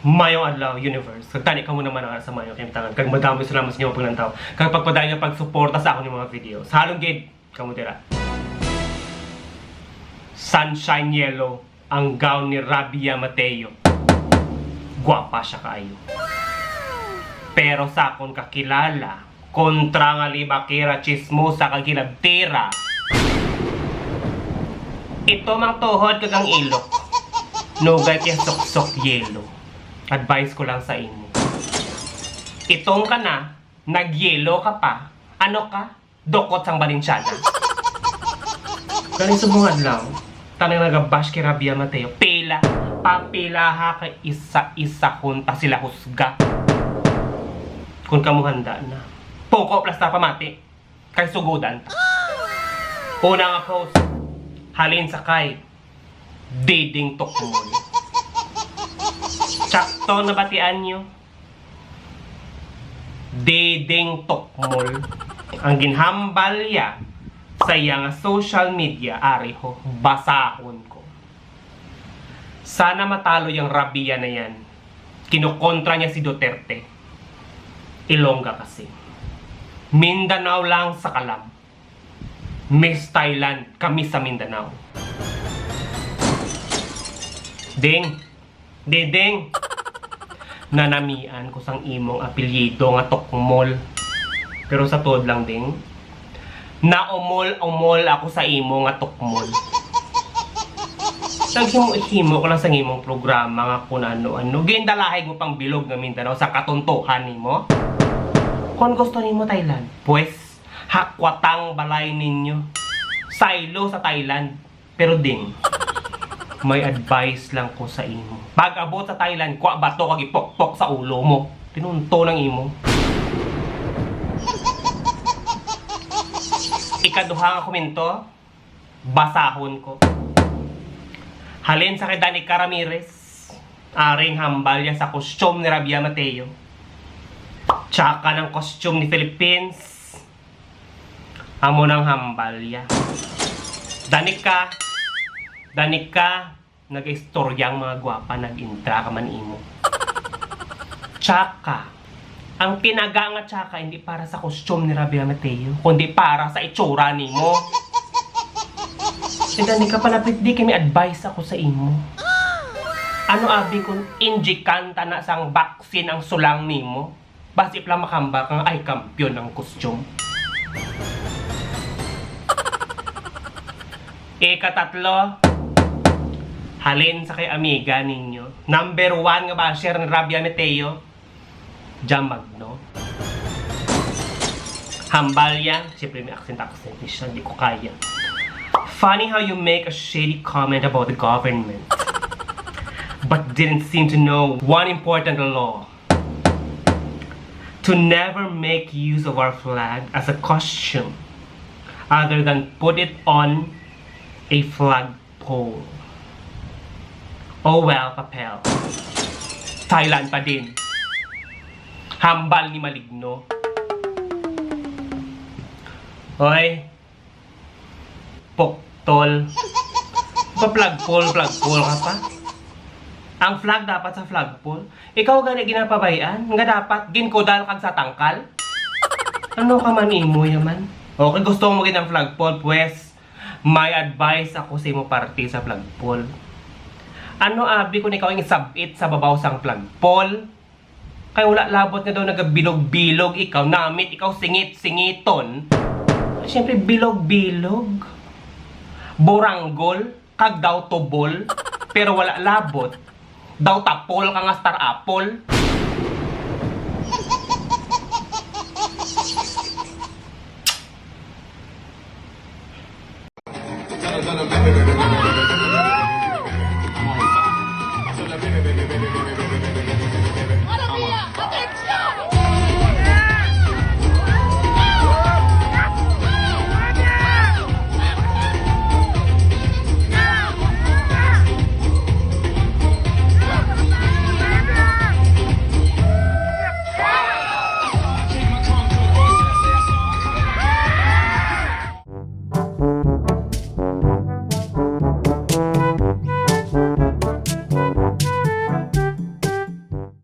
Mayong adlaw, universe. Kagtani ka mo naman sa mayo kimtangan. Kag madami salamat sa inyo pagnantaw. Kag pagpadayon nga pagsuporta sa akong mga video. Sa halong gid kamo dira. Sunshine Yellow ang gown ni Rabia Mateo. Guwapa siya kaayo. Pero sa akong kakilala, kontra nga libakira chismosa kag hilabtira. Ito mang tuhod kag ang ilok. Nugay kaya sok-sok yelo. Advice ko lang sa inyo. Itong ka na, nag-yelo ka pa. Ano ka? Dokot sang Balenciaga. Ganun subungan lang. Tanang nagabash kay Rabia Mateo. Pila. Papila ha kay isa-isa kunta sila husga. Kung kamo handa na. Poko plus na pamati. Kay sugudan. Una nga post. Halin sakay. Diding Tokmol. Sakto na batian nyo. Diding Tokmol. Ang ginhambalya sa iyang social media, ariho, basahon ko. Sana matalo yung Rabia na yan. Kinukontra niya si Duterte. Ilongga kasi. Mindanao lang sa kalam. Miss Thailand, kami sa Mindanao. Ding! Ding! Nanamian ko sang imong apelyido nga Tokmol. Pero sa tuod lang, ding. Naumol ako sa imo nga Tokmol. Naghimo-himo ko lang sa imong programa nga kung ano-ano. Gindalahay mo pang bilog nga Mindanao sa katuntuhan nimo. Kung gusto nimo Thailand, pues hakwatang balay ninyo. Silo sa Thailand. Pero ding, may advice lang ko sa imo. Pag abot sa Thailand, kwa bato kag ipokpok sa ulo mo. Tinunto ng imo. Ikaduha nga komento, basahon ko. Halin sa kay Danica Ramirez, aring hambalya sa kostyum ni Rabia Mateo. Tsaka ng kostyum ni Philippines. Amo ng hambalya. Danica, nag-istoryang mga gwapa, nag-intra ka man imo. Tsaka, ang tinaga nga tsaka, hindi para sa kostyum ni Rabia Mateo, kundi para sa itsura nimo. Si Danica, palapit di kami advice ako sa imo. Ano abi kung injikanta na sang vaccine ang sulang nimo? Basip lang makambak ang ay kampyon ng kostyum. Ikatatlo, halin sa kay amiga ninyo. Number 1 nga basher ni Rabia Mateo, Jam Magno. Hambalya, siyempre may accent siya, hindi ko kaya. Funny how you make a shady comment about the government, but didn't seem to know one important law. To never make use of our flag as a costume, other than put it on a flagpole. Oh well, papel. Thailand pa din. Hambal ni Maligno. Hoy. Poktol. Pa-flagpole ka pa? Ang flag dapat sa flagpole. Ikaw gani ginapabayan? Nga dapat ginkodal kag sa tangkal? Ano ka man imo yaman? Okay, gusto mo maging ang flagpole, pues may advice ako sa imo party sa flagpole. Ano abi kung ikaw ang isabit sa babaw sang flagpole? Kaya wala labot nga daw nagabilog-bilog ikaw, namit ikaw singit-singiton. Siyempre bilog-bilog. Boranggol, kag daw tubol, pero wala labot. Daw tapol ka nga star apple.